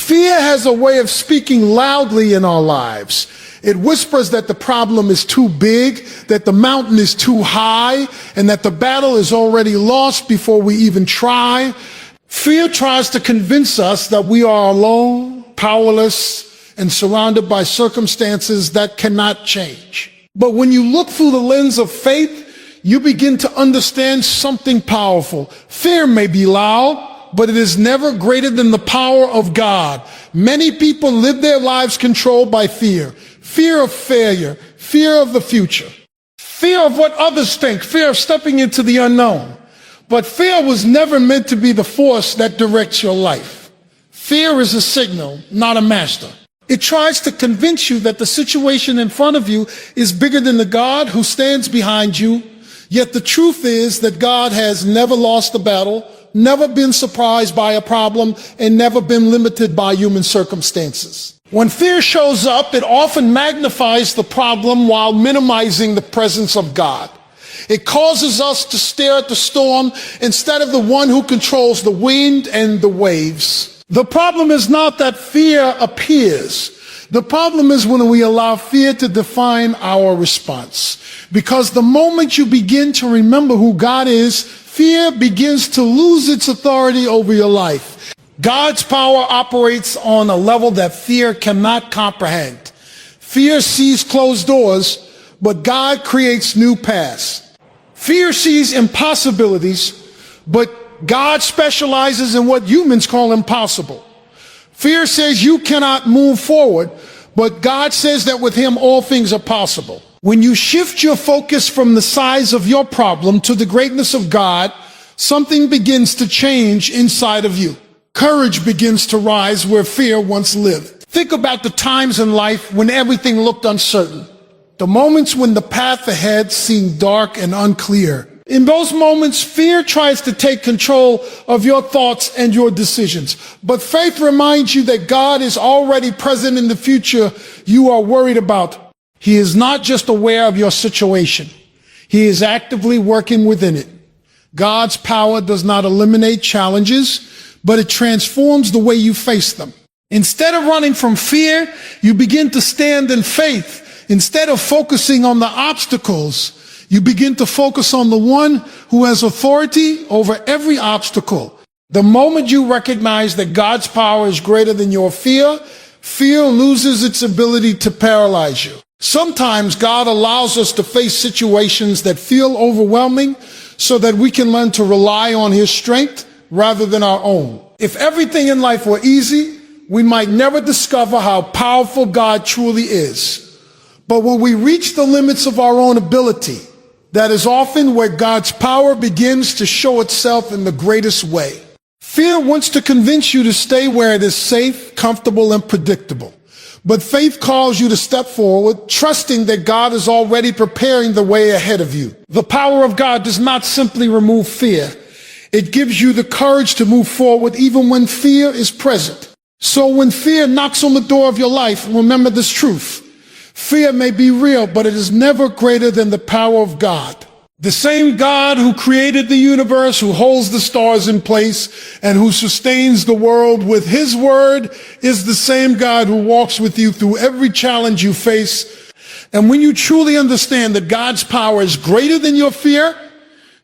Fear has a way of speaking loudly in our lives. It whispers that the problem is too big, that the mountain is too high, and that the battle is already lost before we even try. Fear tries to convince us that we are alone, powerless, and surrounded by circumstances that cannot change. But when you look through the lens of faith, you begin to understand something powerful. Fear may be loud, but it is never greater than the power of God. Many people live their lives controlled by fear. Fear of failure, fear of the future, fear of what others think, fear of stepping into the unknown. But fear was never meant to be the force that directs your life. Fear is a signal, not a master. It tries to convince you that the situation in front of you is bigger than the God who stands behind you. Yet the truth is that God has never lost a battle, never been surprised by a problem, and never been limited by human circumstances. When fear shows up, it often magnifies the problem while minimizing the presence of God. It causes us to stare at the storm instead of the one who controls the wind and the waves. The problem is not that fear appears. The problem is when we allow fear to define our response. Because the moment you begin to remember who God is, fear begins to lose its authority over your life. God's power operates on a level that fear cannot comprehend. Fear sees closed doors, but God creates new paths. Fear sees impossibilities, but God specializes in what humans call impossible. Fear says you cannot move forward, but God says that with him all things are possible. When you shift your focus from the size of your problem to the greatness of God, something begins to change inside of you. Courage begins to rise where fear once lived. Think about the times in life when everything looked uncertain. The moments when the path ahead seemed dark and unclear. In those moments, fear tries to take control of your thoughts and your decisions. But faith reminds you that God is already present in the future you are worried about. He is not just aware of your situation. He is actively working within it. God's power does not eliminate challenges, but it transforms the way you face them. Instead of running from fear, you begin to stand in faith. Instead of focusing on the obstacles, you begin to focus on the one who has authority over every obstacle. The moment you recognize that God's power is greater than your fear, fear loses its ability to paralyze you. Sometimes God allows us to face situations that feel overwhelming so that we can learn to rely on his strength rather than our own. If everything in life were easy, we might never discover how powerful God truly is. But when we reach the limits of our own ability, that is often where God's power begins to show itself in the greatest way. Fear wants to convince you to stay where it is safe, comfortable, and predictable. But faith calls you to step forward, trusting that God is already preparing the way ahead of you. The power of God does not simply remove fear. It gives you the courage to move forward even when fear is present. So when fear knocks on the door of your life, remember this truth. Fear may be real, but it is never greater than the power of God. The same God who created the universe, who holds the stars in place, and who sustains the world with his word is the same God who walks with you through every challenge you face. And when you truly understand that God's power is greater than your fear,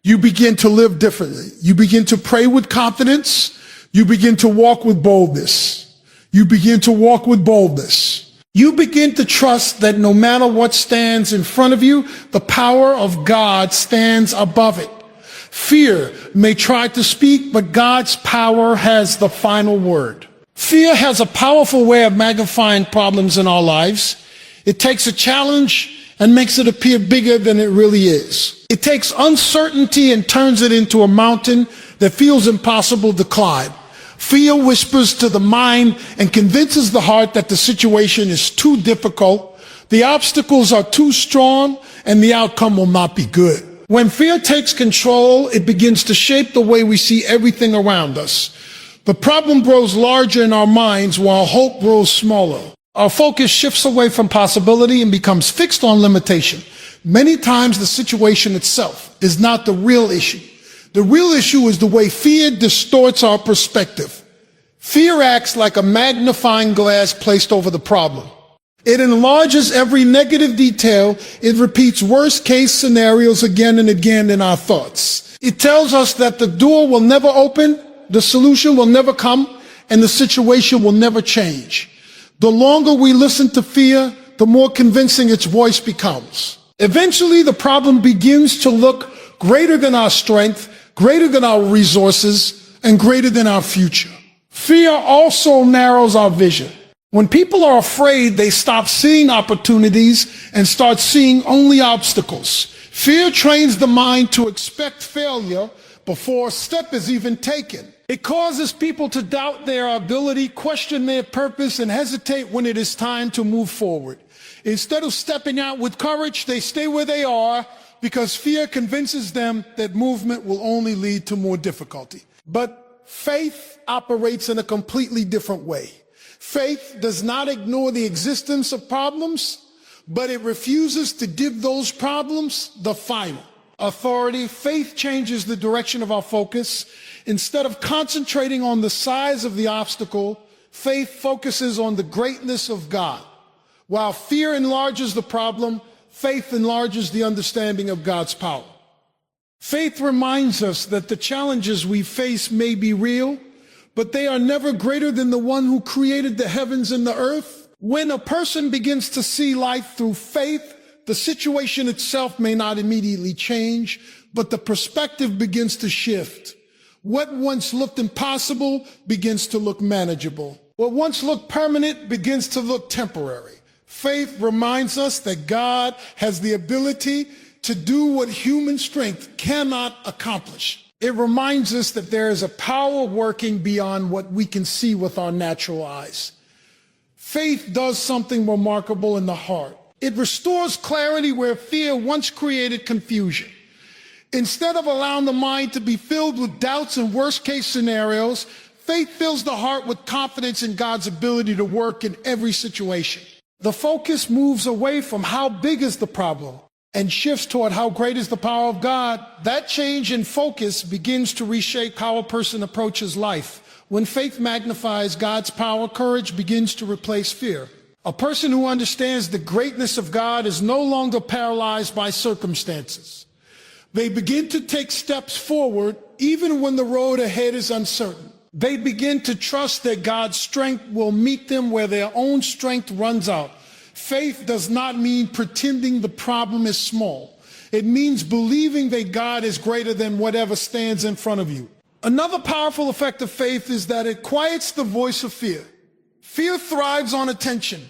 you begin to live differently. You begin to pray with confidence. You begin to walk with boldness. You begin to walk with boldness. You begin to trust that no matter what stands in front of you, the power of God stands above it. Fear may try to speak, but God's power has the final word. Fear has a powerful way of magnifying problems in our lives. It takes a challenge and makes it appear bigger than it really is. It takes uncertainty and turns it into a mountain that feels impossible to climb. Fear whispers to the mind and convinces the heart that the situation is too difficult, the obstacles are too strong, and the outcome will not be good. When fear takes control, it begins to shape the way we see everything around us. The problem grows larger in our minds while hope grows smaller. Our focus shifts away from possibility and becomes fixed on limitation. Many times the situation itself is not the real issue. The real issue is the way fear distorts our perspective. Fear acts like a magnifying glass placed over the problem. It enlarges every negative detail. It repeats worst-case scenarios again and again in our thoughts. It tells us that the door will never open, the solution will never come, and the situation will never change. The longer we listen to fear, the more convincing its voice becomes. Eventually, the problem begins to look greater than our strength, greater than our resources, and greater than our future. Fear also narrows our vision. When people are afraid, they stop seeing opportunities and start seeing only obstacles. Fear trains the mind to expect failure before a step is even taken. It causes people to doubt their ability, question their purpose, and hesitate when it is time to move forward. Instead of stepping out with courage, they stay where they are because fear convinces them that movement will only lead to more difficulty. But faith operates in a completely different way. Faith does not ignore the existence of problems, but it refuses to give those problems the final authority. Faith changes the direction of our focus. Instead of concentrating on the size of the obstacle, faith focuses on the greatness of God. While fear enlarges the problem, faith enlarges the understanding of God's power. Faith reminds us that the challenges we face may be real, but they are never greater than the one who created the heavens and the earth. When a person begins to see life through faith, the situation itself may not immediately change, but the perspective begins to shift. What once looked impossible begins to look manageable. What once looked permanent begins to look temporary. Faith reminds us that God has the ability to do what human strength cannot accomplish. It reminds us that there is a power working beyond what we can see with our natural eyes. Faith does something remarkable in the heart. It restores clarity where fear once created confusion. Instead of allowing the mind to be filled with doubts and worst-case scenarios, faith fills the heart with confidence in God's ability to work in every situation. The focus moves away from how big is the problem and shifts toward how great is the power of God. That change in focus begins to reshape how a person approaches life. When faith magnifies God's power, courage begins to replace fear. A person who understands the greatness of God is no longer paralyzed by circumstances. They begin to take steps forward even when the road ahead is uncertain. They begin to trust that God's strength will meet them where their own strength runs out. Faith does not mean pretending the problem is small. It means believing that God is greater than whatever stands in front of you. Another powerful effect of faith is that it quiets the voice of fear. Fear thrives on attention.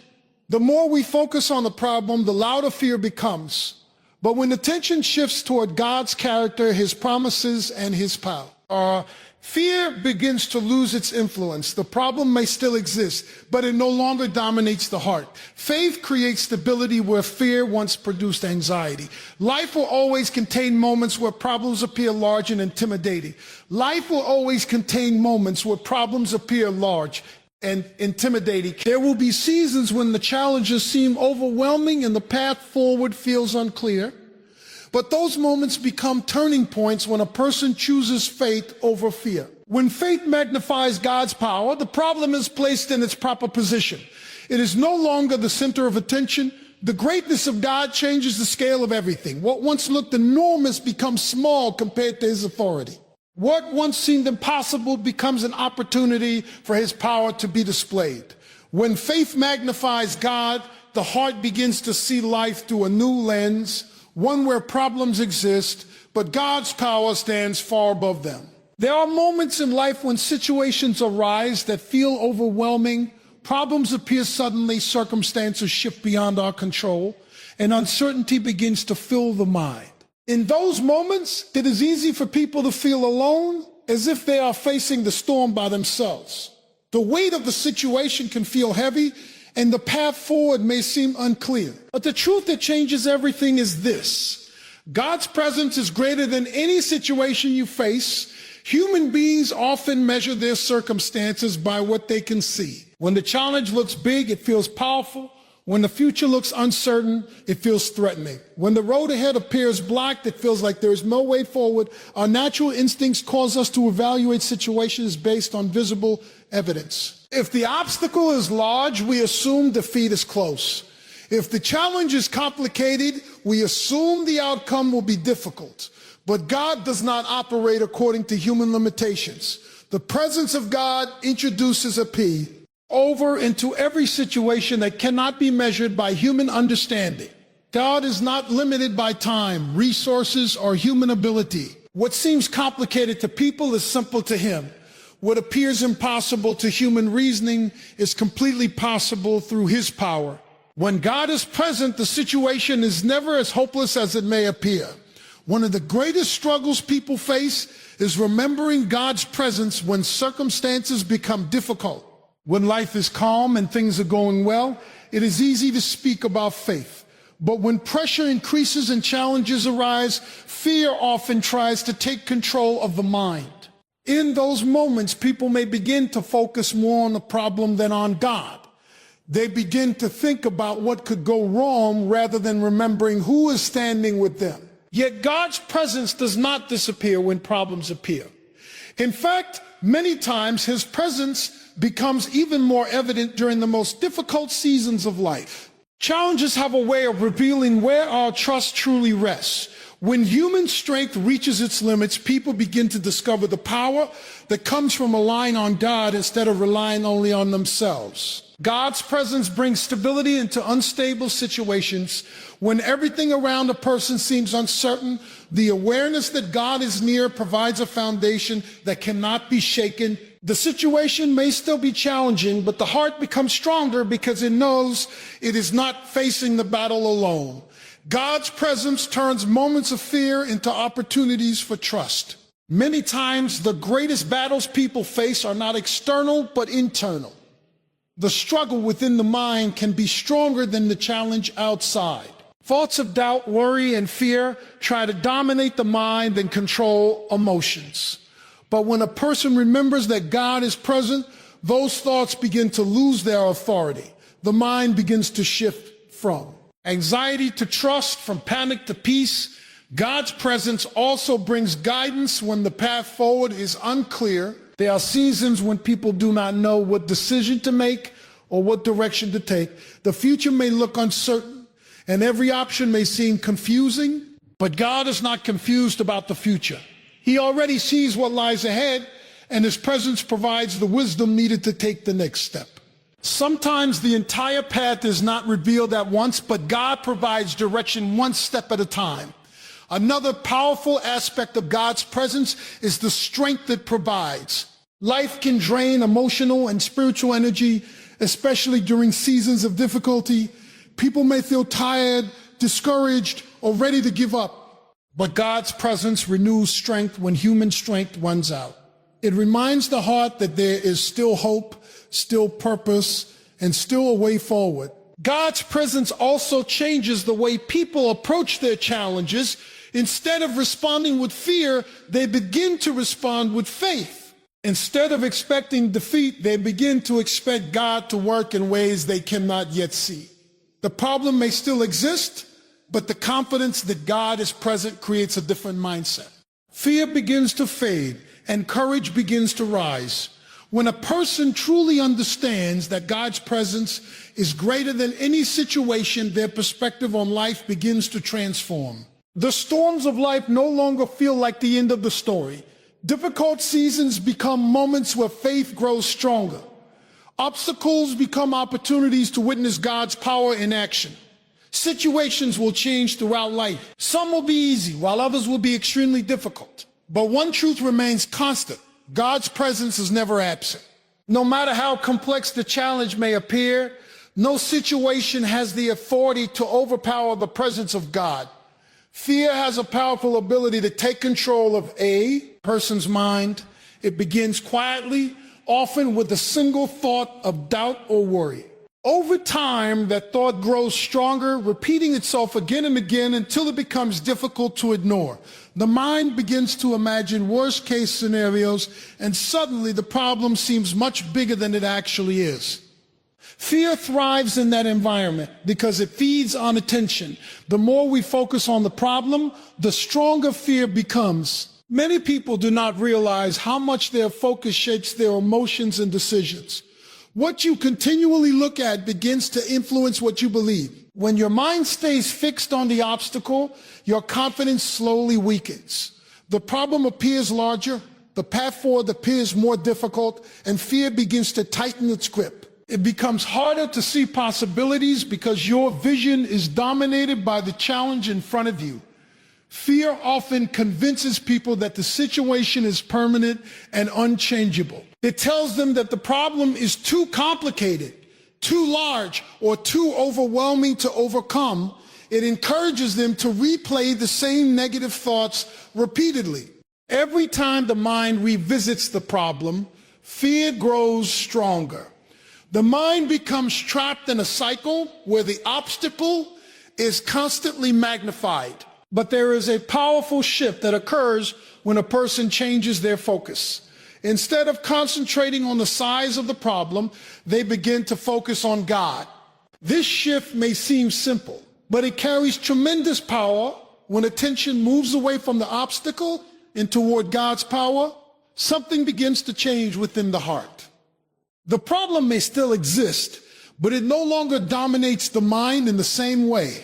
The more we focus on the problem, the louder fear becomes. But when attention shifts toward God's character, his promises, and his power, fear begins to lose its influence. The problem may still exist, but it no longer dominates the heart. Faith creates stability where fear once produced anxiety. Life will always contain moments where problems appear large and intimidating. Life will always contain moments where problems appear large and intimidating. There will be seasons when the challenges seem overwhelming and the path forward feels unclear. But those moments become turning points when a person chooses faith over fear. When faith magnifies God's power, the problem is placed in its proper position. It is no longer the center of attention. The greatness of God changes the scale of everything. What once looked enormous becomes small compared to his authority. What once seemed impossible becomes an opportunity for his power to be displayed. When faith magnifies God, the heart begins to see life through a new lens, one where problems exist, but God's power stands far above them. There are moments in life when situations arise that feel overwhelming. Problems appear suddenly, circumstances shift beyond our control, and uncertainty begins to fill the mind. In those moments, it is easy for people to feel alone, as if they are facing the storm by themselves. The weight of the situation can feel heavy, and the path forward may seem unclear. But the truth that changes everything is this: God's presence is greater than any situation you face. Human beings often measure their circumstances by what they can see. When the challenge looks big, it feels powerful. When the future looks uncertain, it feels threatening. When the road ahead appears blocked, it feels like there is no way forward. Our natural instincts cause us to evaluate situations based on visible evidence. If the obstacle is large, we assume defeat is close. If the challenge is complicated, we assume the outcome will be difficult. But God does not operate according to human limitations. The presence of God introduces a P over into every situation that cannot be measured by human understanding. God is not limited by time, resources, or human ability. What seems complicated to people is simple to him. What appears impossible to human reasoning is completely possible through his power. When God is present, the situation is never as hopeless as it may appear. One of the greatest struggles people face is remembering God's presence when circumstances become difficult. When life is calm and things are going well, it is easy to speak about faith. But when pressure increases and challenges arise, fear often tries to take control of the mind. In those moments, people may begin to focus more on the problem than on God. They begin to think about what could go wrong rather than remembering who is standing with them. Yet God's presence does not disappear when problems appear. In fact, many times his presence becomes even more evident during the most difficult seasons of life. Challenges have a way of revealing where our trust truly rests. When human strength reaches its limits, people begin to discover the power that comes from relying on God instead of relying only on themselves. God's presence brings stability into unstable situations. When everything around a person seems uncertain, the awareness that God is near provides a foundation that cannot be shaken. The situation may still be challenging, but the heart becomes stronger because it knows it is not facing the battle alone. God's presence turns moments of fear into opportunities for trust. Many times, the greatest battles people face are not external, but internal. The struggle within the mind can be stronger than the challenge outside. Thoughts of doubt, worry, and fear try to dominate the mind and control emotions. But when a person remembers that God is present, those thoughts begin to lose their authority. The mind begins to shift from anxiety to trust, from panic to peace. God's presence also brings guidance when the path forward is unclear. There are seasons when people do not know what decision to make or what direction to take. The future may look uncertain, and every option may seem confusing, but God is not confused about the future. He already sees what lies ahead, and his presence provides the wisdom needed to take the next step. Sometimes the entire path is not revealed at once, but God provides direction one step at a time. Another powerful aspect of God's presence is the strength it provides. Life can drain emotional and spiritual energy, especially during seasons of difficulty. People may feel tired, discouraged, or ready to give up. But God's presence renews strength when human strength runs out. It reminds the heart that there is still hope, still purpose, and still a way forward. God's presence also changes the way people approach their challenges. Instead of responding with fear, they begin to respond with faith. Instead of expecting defeat, they begin to expect God to work in ways they cannot yet see. The problem may still exist, but the confidence that God is present creates a different mindset. Fear begins to fade, and courage begins to rise. When a person truly understands that God's presence is greater than any situation, their perspective on life begins to transform. The storms of life no longer feel like the end of the story. Difficult seasons become moments where faith grows stronger. Obstacles become opportunities to witness God's power in action. Situations will change throughout life. Some will be easy, while others will be extremely difficult. But one truth remains constant. God's presence is never absent. No matter how complex the challenge may appear, no situation has the authority to overpower the presence of God. Fear has a powerful ability to take control of a person's mind. It begins quietly, often with a single thought of doubt or worry. Over time, that thought grows stronger, repeating itself again and again until it becomes difficult to ignore. The mind begins to imagine worst-case scenarios, and suddenly the problem seems much bigger than it actually is. Fear thrives in that environment because it feeds on attention. The more we focus on the problem, the stronger fear becomes. Many people do not realize how much their focus shapes their emotions and decisions. What you continually look at begins to influence what you believe. When your mind stays fixed on the obstacle, your confidence slowly weakens. The problem appears larger, the path forward appears more difficult, and fear begins to tighten its grip. It becomes harder to see possibilities because your vision is dominated by the challenge in front of you. Fear often convinces people that the situation is permanent and unchangeable. It tells them that the problem is too complicated, too large, or too overwhelming to overcome. It encourages them to replay the same negative thoughts repeatedly. Every time the mind revisits the problem, fear grows stronger. The mind becomes trapped in a cycle where the obstacle is constantly magnified. But there is a powerful shift that occurs when a person changes their focus. Instead of concentrating on the size of the problem, they begin to focus on God. This shift may seem simple, but it carries tremendous power. When attention moves away from the obstacle and toward God's power, something begins to change within the heart. The problem may still exist, but it no longer dominates the mind in the same way.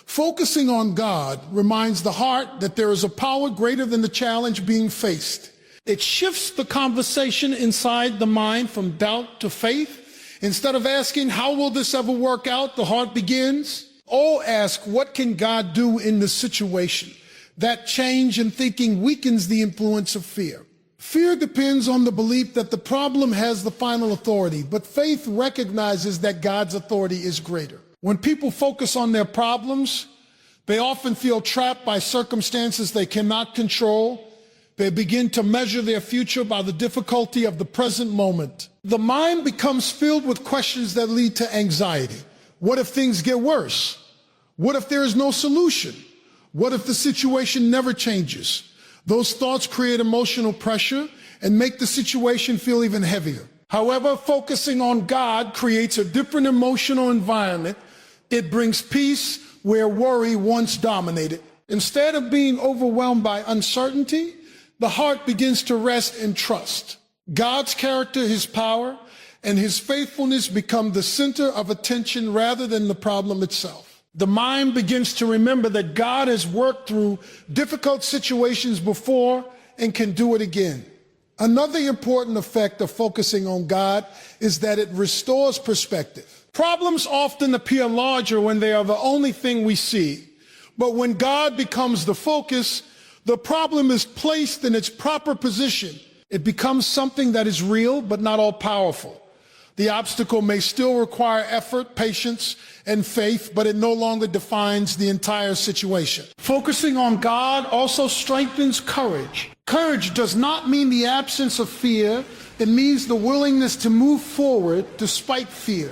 Focusing on God reminds the heart that there is a power greater than the challenge being faced. It shifts the conversation inside the mind from doubt to faith. Instead of asking, how will this ever work out? The heart begins, ask, what can God do in this situation? That change in thinking weakens the influence of fear. Fear depends on the belief that the problem has the final authority, but faith recognizes that God's authority is greater. When people focus on their problems, they often feel trapped by circumstances they cannot control. They begin to measure their future by the difficulty of the present moment. The mind becomes filled with questions that lead to anxiety. What if things get worse? What if there is no solution? What if the situation never changes? Those thoughts create emotional pressure and make the situation feel even heavier. However, focusing on God creates a different emotional environment. It brings peace where worry once dominated. Instead of being overwhelmed by uncertainty, the heart begins to rest in trust. God's character, his power, and his faithfulness become the center of attention rather than the problem itself. The mind begins to remember that God has worked through difficult situations before and can do it again. Another important effect of focusing on God is that it restores perspective. Problems often appear larger when they are the only thing we see. But when God becomes the focus, the problem is placed in its proper position. It becomes something that is real, but not all powerful. The obstacle may still require effort, patience, and faith, but it no longer defines the entire situation. Focusing on God also strengthens courage. Courage does not mean the absence of fear. It means the willingness to move forward despite fear.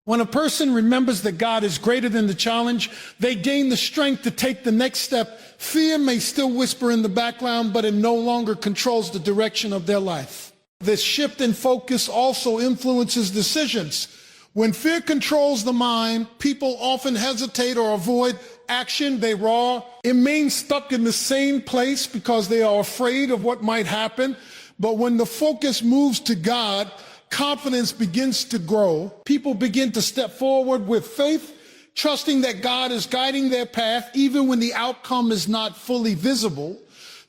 When a person remembers that God is greater than the challenge, they gain the strength to take the next step. Fear may still whisper in the background, but it no longer controls the direction of their life. This shift in focus also influences decisions. When fear controls the mind, people often hesitate or avoid action. They remain stuck in the same place because they are afraid of what might happen. But when the focus moves to God, confidence begins to grow. People begin to step forward with faith, trusting that God is guiding their path, even when the outcome is not fully visible.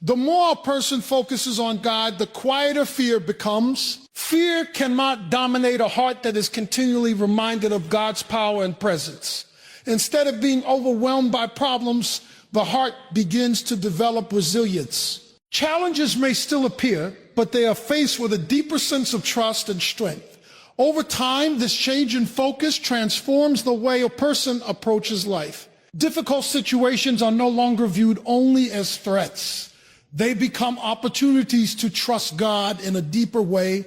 The more a person focuses on God, the quieter fear becomes. Fear cannot dominate a heart that is continually reminded of God's power and presence. Instead of being overwhelmed by problems, the heart begins to develop resilience. Challenges may still appear, but they are faced with a deeper sense of trust and strength. Over time, this change in focus transforms the way a person approaches life. Difficult situations are no longer viewed only as threats. They become opportunities to trust God in a deeper way.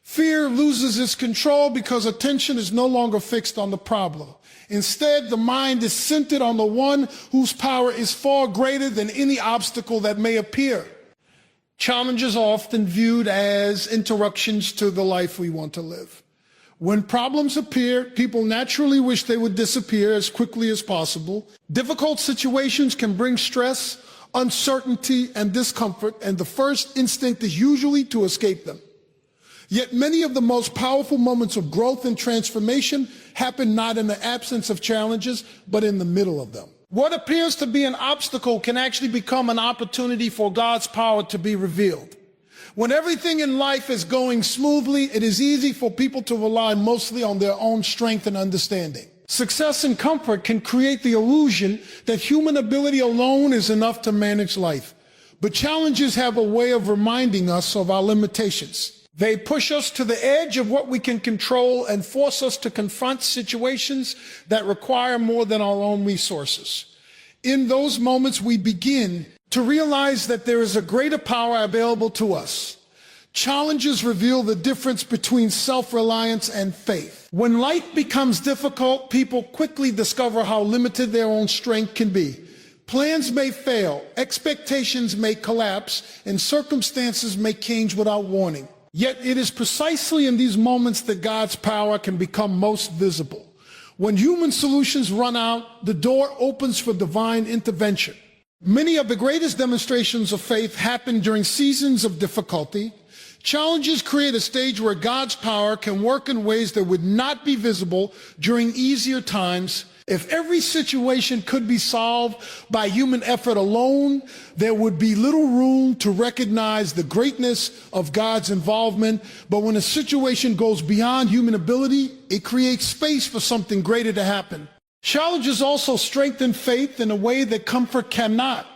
Fear loses its control because attention is no longer fixed on the problem. Instead, the mind is centered on the one whose power is far greater than any obstacle that may appear. Challenges are often viewed as interruptions to the life we want to live. When problems appear, people naturally wish they would disappear as quickly as possible. Difficult situations can bring stress, uncertainty, and discomfort, and the first instinct is usually to escape them. Yet many of the most powerful moments of growth and transformation happen not in the absence of challenges, but in the middle of them. What appears to be an obstacle can actually become an opportunity for God's power to be revealed. When everything in life is going smoothly, it is easy for people to rely mostly on their own strength and understanding. Success and comfort can create the illusion that human ability alone is enough to manage life. But challenges have a way of reminding us of our limitations. They push us to the edge of what we can control and force us to confront situations that require more than our own resources. In those moments, we begin to realize that there is a greater power available to us. Challenges reveal the difference between self-reliance and faith. When life becomes difficult, people quickly discover how limited their own strength can be. Plans may fail, expectations may collapse, and circumstances may change without warning. Yet it is precisely in these moments that God's power can become most visible. When human solutions run out, the door opens for divine intervention. Many of the greatest demonstrations of faith happen during seasons of difficulty. Challenges create a stage where God's power can work in ways that would not be visible during easier times. If every situation could be solved by human effort alone, there would be little room to recognize the greatness of God's involvement. But when a situation goes beyond human ability, it creates space for something greater to happen. Challenges also strengthen faith in a way that comfort cannot.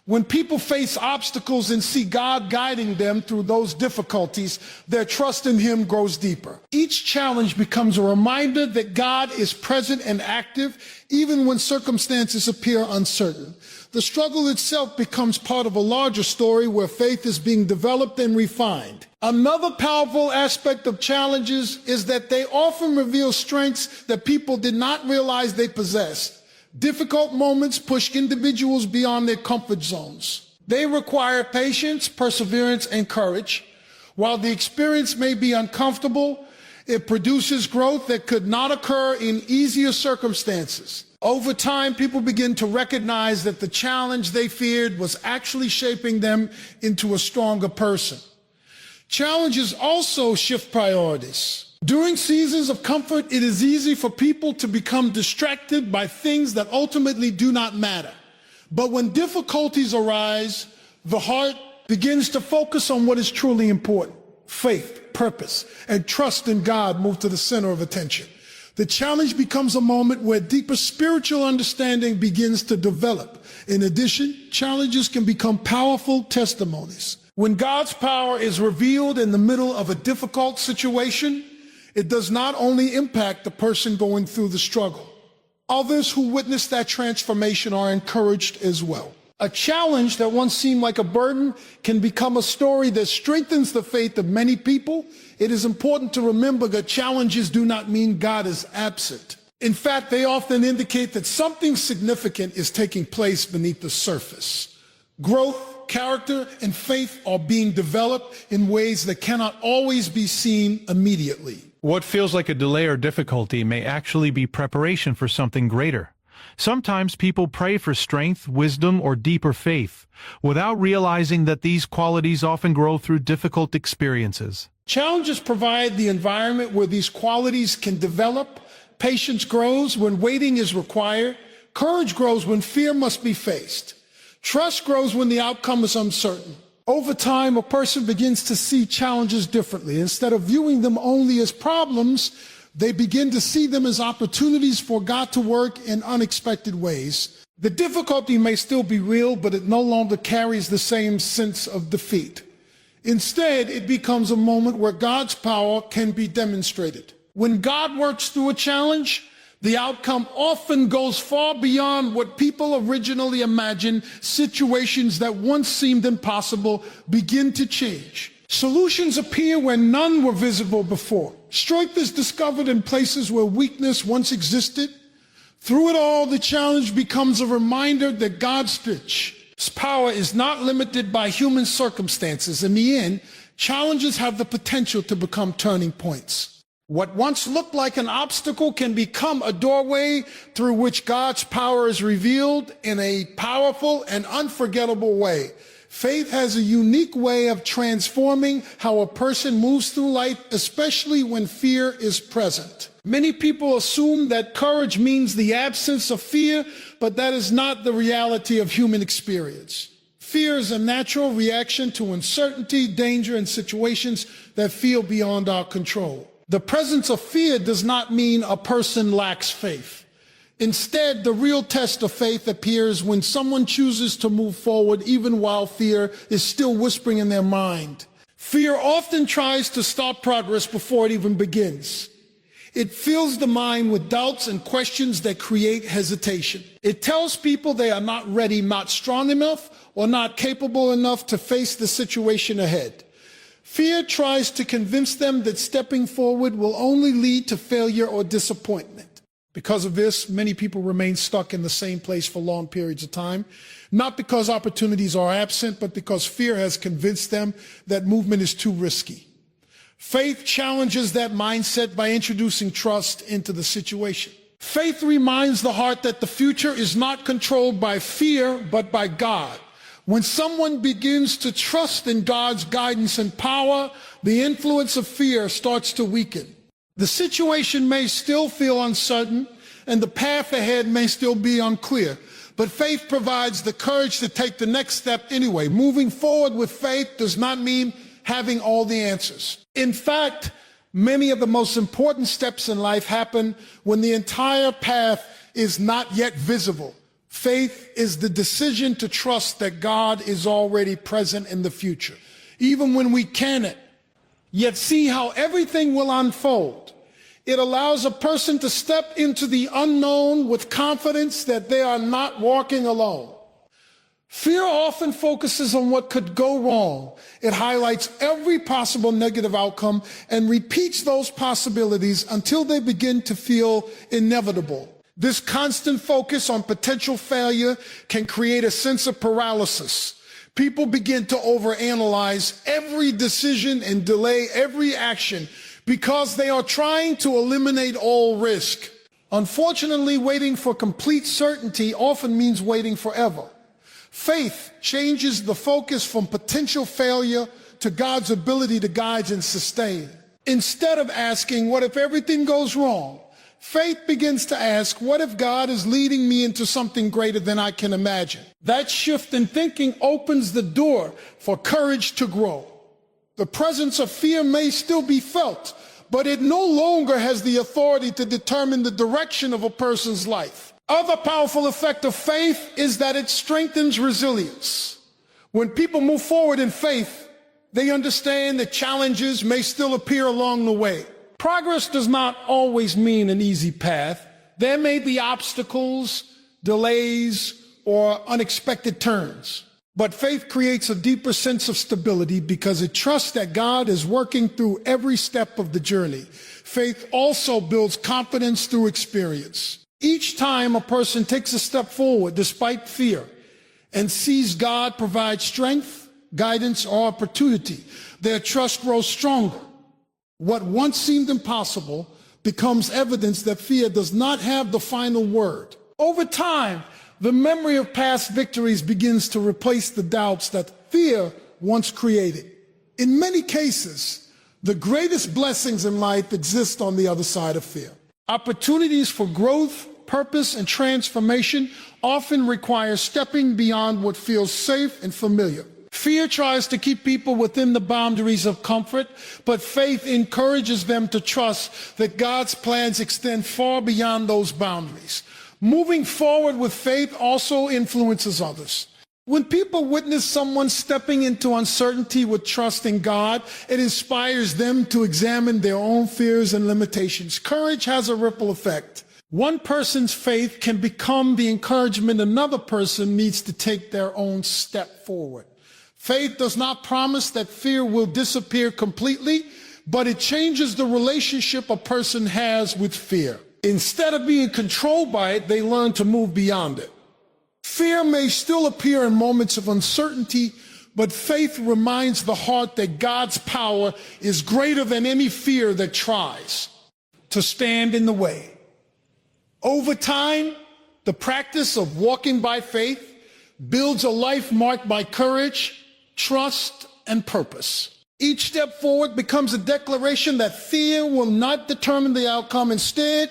When people face obstacles and see God guiding them through those difficulties, their trust in Him grows deeper. Each challenge becomes a reminder that God is present and active, even when circumstances appear uncertain. The struggle itself becomes part of a larger story where faith is being developed and refined. Another powerful aspect of challenges is that they often reveal strengths that people did not realize they possessed. Difficult moments push individuals beyond their comfort zones. They require patience, perseverance, and courage. While the experience may be uncomfortable, it produces growth that could not occur in easier circumstances. Over time, people begin to recognize that the challenge they feared was actually shaping them into a stronger person. Challenges also shift priorities. During seasons of comfort, it is easy for people to become distracted by things that ultimately do not matter. But when difficulties arise, the heart begins to focus on what is truly important. Faith, purpose, and trust in God move to the center of attention. The challenge becomes a moment where deeper spiritual understanding begins to develop. In addition, challenges can become powerful testimonies. When God's power is revealed in the middle of a difficult situation, it does not only impact the person going through the struggle. Others who witness that transformation are encouraged as well. A challenge that once seemed like a burden can become a story that strengthens the faith of many people. It is important to remember that challenges do not mean God is absent. In fact, they often indicate that something significant is taking place beneath the surface. Growth, character, and faith are being developed in ways that cannot always be seen immediately. What feels like a delay or difficulty may actually be preparation for something greater. Sometimes people pray for strength, wisdom, or deeper faith, without realizing that these qualities often grow through difficult experiences. Challenges provide the environment where these qualities can develop. Patience grows when waiting is required. Courage grows when fear must be faced. Trust grows when the outcome is uncertain. Over time, a person begins to see challenges differently. Instead of viewing them only as problems, they begin to see them as opportunities for God to work in unexpected ways. The difficulty may still be real, but it no longer carries the same sense of defeat. Instead, it becomes a moment where God's power can be demonstrated. When God works through a challenge, the outcome often goes far beyond what people originally imagined. Situations that once seemed impossible begin to change. Solutions appear where none were visible before. Strength is discovered in places where weakness once existed. Through it all, the challenge becomes a reminder that God's power is not limited by human circumstances. In the end, challenges have the potential to become turning points. What once looked like an obstacle can become a doorway through which God's power is revealed in a powerful and unforgettable way. Faith has a unique way of transforming how a person moves through life, especially when fear is present. Many people assume that courage means the absence of fear, but that is not the reality of human experience. Fear is a natural reaction to uncertainty, danger, and situations that feel beyond our control. The presence of fear does not mean a person lacks faith. Instead, the real test of faith appears when someone chooses to move forward even while fear is still whispering in their mind. Fear often tries to stop progress before it even begins. It fills the mind with doubts and questions that create hesitation. It tells people they are not ready, not strong enough, or not capable enough to face the situation ahead. Fear tries to convince them that stepping forward will only lead to failure or disappointment. Because of this, many people remain stuck in the same place for long periods of time, not because opportunities are absent, but because fear has convinced them that movement is too risky. Faith challenges that mindset by introducing trust into the situation. Faith reminds the heart that the future is not controlled by fear, but by God. When someone begins to trust in God's guidance and power, the influence of fear starts to weaken. The situation may still feel uncertain, and the path ahead may still be unclear, but faith provides the courage to take the next step anyway. Moving forward with faith does not mean having all the answers. In fact, many of the most important steps in life happen when the entire path is not yet visible. Faith is the decision to trust that God is already present in the future, even when we cannot yet see how everything will unfold. It allows a person to step into the unknown with confidence that they are not walking alone. Fear often focuses on what could go wrong. It highlights every possible negative outcome and repeats those possibilities until they begin to feel inevitable. This constant focus on potential failure can create a sense of paralysis. People begin to overanalyze every decision and delay every action because they are trying to eliminate all risk. Unfortunately, waiting for complete certainty often means waiting forever. Faith changes the focus from potential failure to God's ability to guide and sustain. Instead of asking, what if everything goes wrong? Faith begins to ask, what if God is leading me into something greater than I can imagine? That shift in thinking opens the door for courage to grow. The presence of fear may still be felt, but it no longer has the authority to determine the direction of a person's life. Other powerful effect of faith is that it strengthens resilience. When people move forward in faith, they understand that challenges may still appear along the way. Progress does not always mean an easy path. There may be obstacles, delays, or unexpected turns. But faith creates a deeper sense of stability because it trusts that God is working through every step of the journey. Faith also builds confidence through experience. Each time a person takes a step forward despite fear and sees God provide strength, guidance, or opportunity, their trust grows stronger. What once seemed impossible becomes evidence that fear does not have the final word. Over time, the memory of past victories begins to replace the doubts that fear once created. In many cases, the greatest blessings in life exist on the other side of fear. Opportunities for growth, purpose, and transformation often require stepping beyond what feels safe and familiar. Fear tries to keep people within the boundaries of comfort, but faith encourages them to trust that God's plans extend far beyond those boundaries. Moving forward with faith also influences others. When people witness someone stepping into uncertainty with trust in God, it inspires them to examine their own fears and limitations. Courage has a ripple effect. One person's faith can become the encouragement another person needs to take their own step forward. Faith does not promise that fear will disappear completely, but it changes the relationship a person has with fear. Instead of being controlled by it, they learn to move beyond it. Fear may still appear in moments of uncertainty, but faith reminds the heart that God's power is greater than any fear that tries. to stand in the way. Over time, the practice of walking by faith builds a life marked by courage, trust, and purpose. Each step forward becomes a declaration that fear will not determine the outcome. Instead,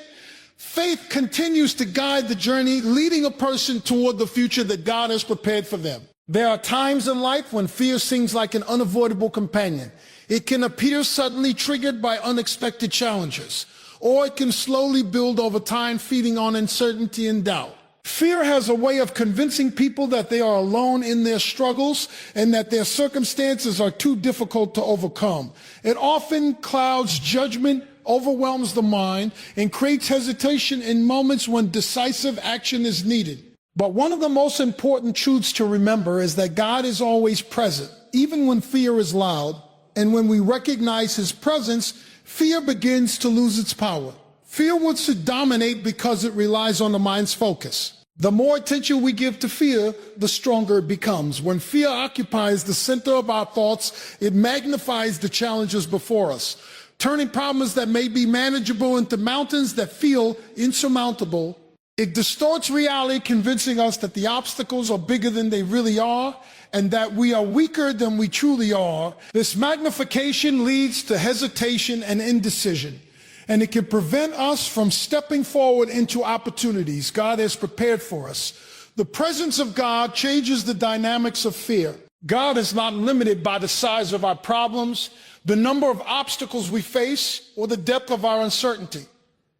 faith continues to guide the journey, leading a person toward the future that God has prepared for them. There are times in life when fear seems like an unavoidable companion. It can appear suddenly triggered by unexpected challenges, or it can slowly build over time, feeding on uncertainty and doubt. Fear has a way of convincing people that they are alone in their struggles and that their circumstances are too difficult to overcome. It often clouds judgment, overwhelms the mind, and creates hesitation in moments when decisive action is needed. But one of the most important truths to remember is that God is always present, even when fear is loud. And when we recognize his presence, fear begins to lose its power. Fear wants to dominate because it relies on the mind's focus. The more attention we give to fear, the stronger it becomes. When fear occupies the center of our thoughts, it magnifies the challenges before us, turning problems that may be manageable into mountains that feel insurmountable. It distorts reality, convincing us that the obstacles are bigger than they really are and that we are weaker than we truly are. This magnification leads to hesitation and indecision, and it can prevent us from stepping forward into opportunities God has prepared for us. The presence of God changes the dynamics of fear. God is not limited by the size of our problems, the number of obstacles we face, or the depth of our uncertainty.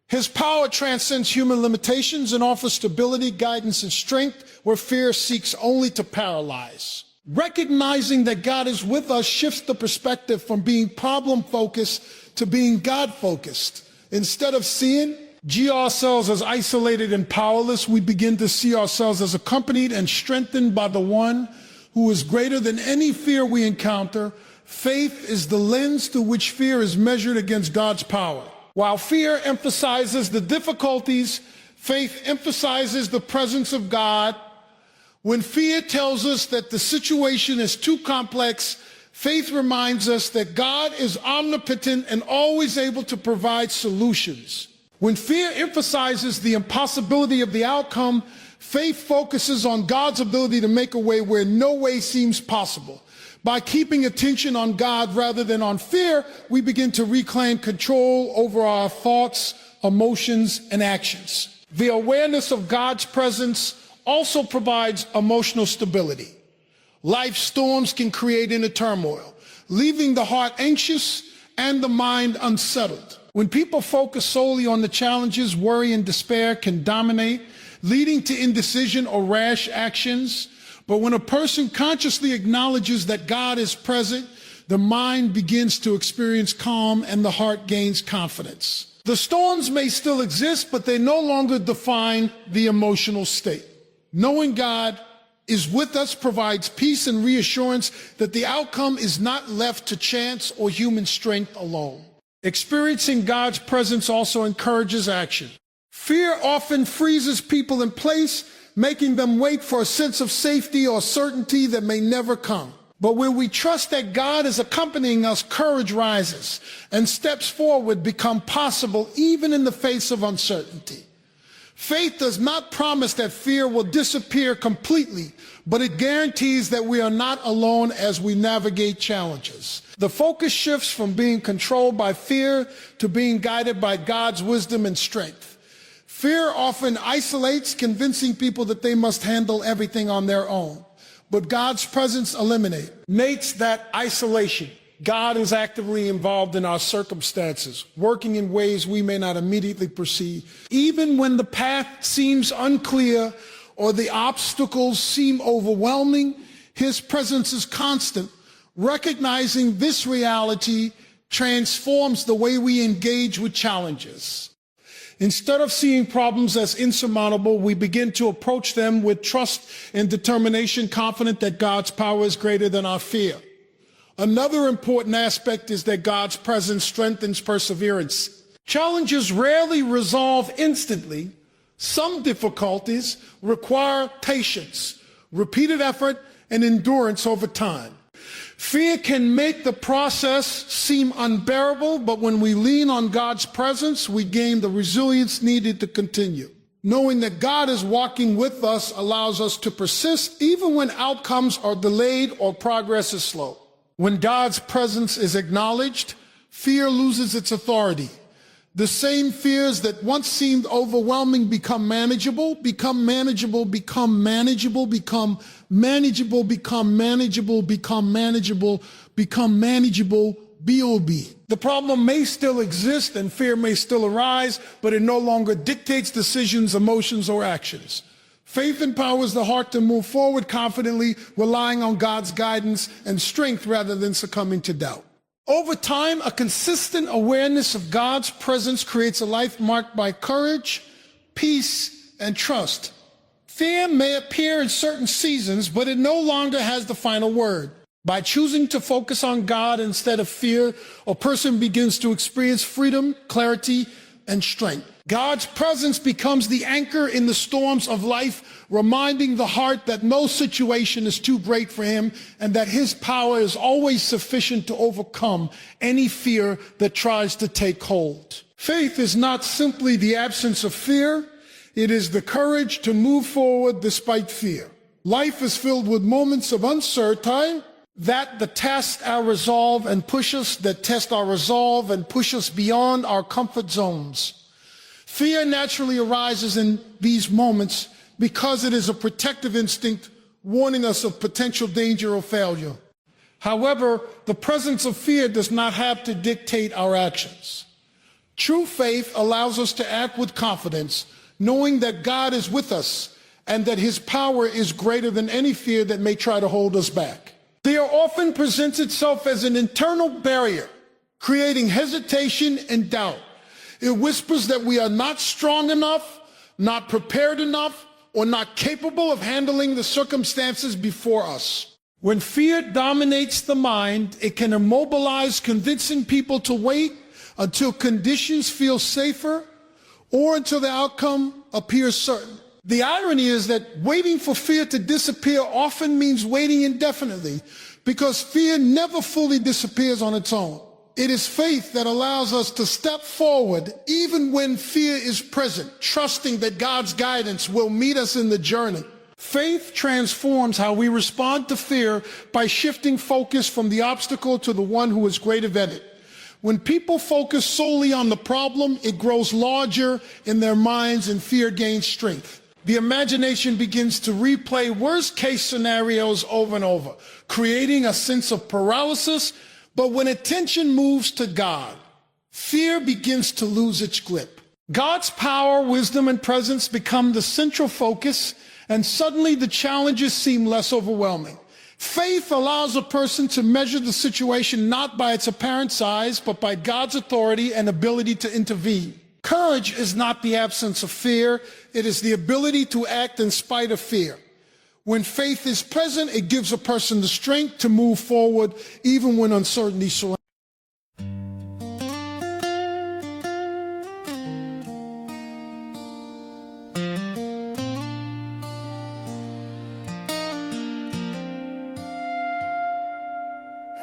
His power transcends human limitations and offers stability, guidance, and strength where fear seeks only to paralyze. Recognizing that God is with us shifts the perspective from being problem-focused to being God-focused. Instead of seeing ourselves as isolated and powerless, we begin to see ourselves as accompanied and strengthened by the one who is greater than any fear we encounter. Faith is the lens through which fear is measured against God's power. While fear emphasizes the difficulties, faith emphasizes the presence of God. When fear tells us that the situation is too complex, faith reminds us that God is omnipotent and always able to provide solutions. When fear emphasizes the impossibility of the outcome, faith focuses on God's ability to make a way where no way seems possible. By keeping attention on God rather than on fear, we begin to reclaim control over our thoughts, emotions, and actions. The awareness of God's presence also provides emotional stability. Life's storms can create inner turmoil, leaving the heart anxious and the mind unsettled. When people focus solely on the challenges, worry and despair can dominate, leading to indecision or rash actions. But when a person consciously acknowledges that God is present, the mind begins to experience calm and the heart gains confidence. The storms may still exist, but they no longer define the emotional state. Knowing God is with us provides peace and reassurance that the outcome is not left to chance or human strength alone. Experiencing God's presence also encourages action. Fear often freezes people in place, making them wait for a sense of safety or certainty that may never come. But when we trust that God is accompanying us, courage rises and steps forward become possible even in the face of uncertainty. Faith does not promise that fear will disappear completely, but it guarantees that we are not alone as we navigate challenges. The focus shifts from being controlled by fear to being guided by God's wisdom and strength. Fear often isolates, convincing people that they must handle everything on their own. But God's presence eliminates that isolation. God is actively involved in our circumstances, working in ways we may not immediately perceive. Even when the path seems unclear or the obstacles seem overwhelming, his presence is constant. Recognizing this reality transforms the way we engage with challenges. Instead of seeing problems as insurmountable, we begin to approach them with trust and determination, confident that God's power is greater than our fear. Another important aspect is that God's presence strengthens perseverance. Challenges rarely resolve instantly. Some difficulties require patience, repeated effort, and endurance over time. Fear can make the process seem unbearable, but when we lean on God's presence, we gain the resilience needed to continue. Knowing that God is walking with us allows us to persist even when outcomes are delayed or progress is slow. When God's presence is acknowledged, fear loses its authority. The same fears that once seemed overwhelming become manageable, become manageable, become manageable, become manageable, become manageable, become manageable, become manageable, B.O.B. The problem may still exist and fear may still arise, but it no longer dictates decisions, emotions, or actions. Faith empowers the heart to move forward confidently, relying on God's guidance and strength rather than succumbing to doubt. Over time, a consistent awareness of God's presence creates a life marked by courage, peace, and trust. Fear may appear in certain seasons, but it no longer has the final word. By choosing to focus on God instead of fear, a person begins to experience freedom, clarity, and strength. God's presence becomes the anchor in the storms of life, reminding the heart that no situation is too great for him and that his power is always sufficient to overcome any fear that tries to take hold. Faith is not simply the absence of fear, it is the courage to move forward despite fear. Life is filled with moments of uncertainty that test our resolve and push us beyond our comfort zones. Fear naturally arises in these moments because it is a protective instinct warning us of potential danger or failure. However, the presence of fear does not have to dictate our actions. True faith allows us to act with confidence, knowing that God is with us and that his power is greater than any fear that may try to hold us back. Fear often presents itself as an internal barrier, creating hesitation and doubt. It whispers that we are not strong enough, not prepared enough, or not capable of handling the circumstances before us. When fear dominates the mind, it can immobilize, convincing people to wait until conditions feel safer or until the outcome appears certain. The irony is that waiting for fear to disappear often means waiting indefinitely, because fear never fully disappears on its own. It is faith that allows us to step forward even when fear is present, trusting that God's guidance will meet us in the journey. Faith transforms how we respond to fear by shifting focus from the obstacle to the one who is greater than it. When people focus solely on the problem, it grows larger in their minds and fear gains strength. The imagination begins to replay worst-case scenarios over and over, creating a sense of paralysis. But when attention moves to God, fear begins to lose its grip. God's power, wisdom, and presence become the central focus, and suddenly the challenges seem less overwhelming. Faith allows a person to measure the situation not by its apparent size, but by God's authority and ability to intervene. Courage is not the absence of fear, it is the ability to act in spite of fear. When faith is present, it gives a person the strength to move forward even when uncertainty surrounds.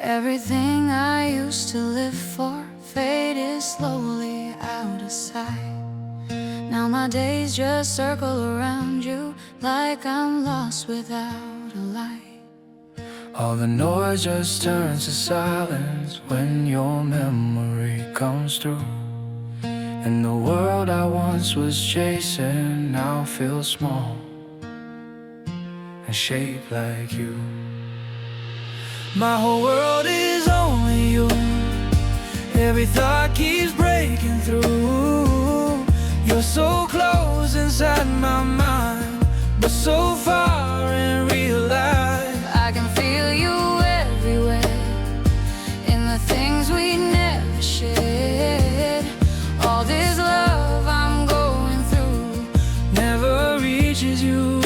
Everything I used to live for faded slowly out of sight. Now my days just circle around you like I'm lost without a light. All the noise just turns to silence when your memory comes through. And the world I once was chasing now feels small and shaped like you. My whole world is only you. Every thought keeps breaking through. You're so close inside my mind, but so far in real life. I can feel you everywhere, in the things we never shared. All this love I'm going through never reaches you.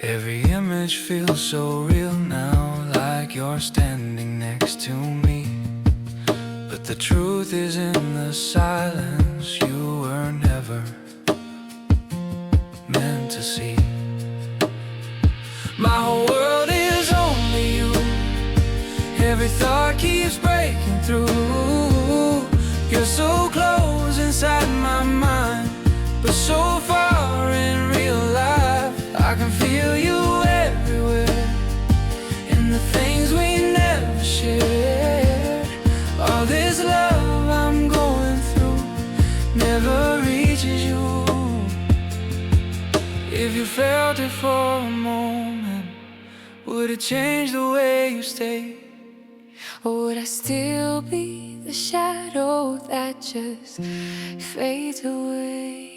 Every image feels so real now, like you're standing next to me. But the truth is in the silence, you were never meant to see. keeps breaking through. You're so close inside my mind, but so far in real life. I can feel you everywhere, in the things we never shared. All this love I'm going through never reaches you. If you felt it for a moment, would it change the way you stay? Or would I still be the shadow that just fades away?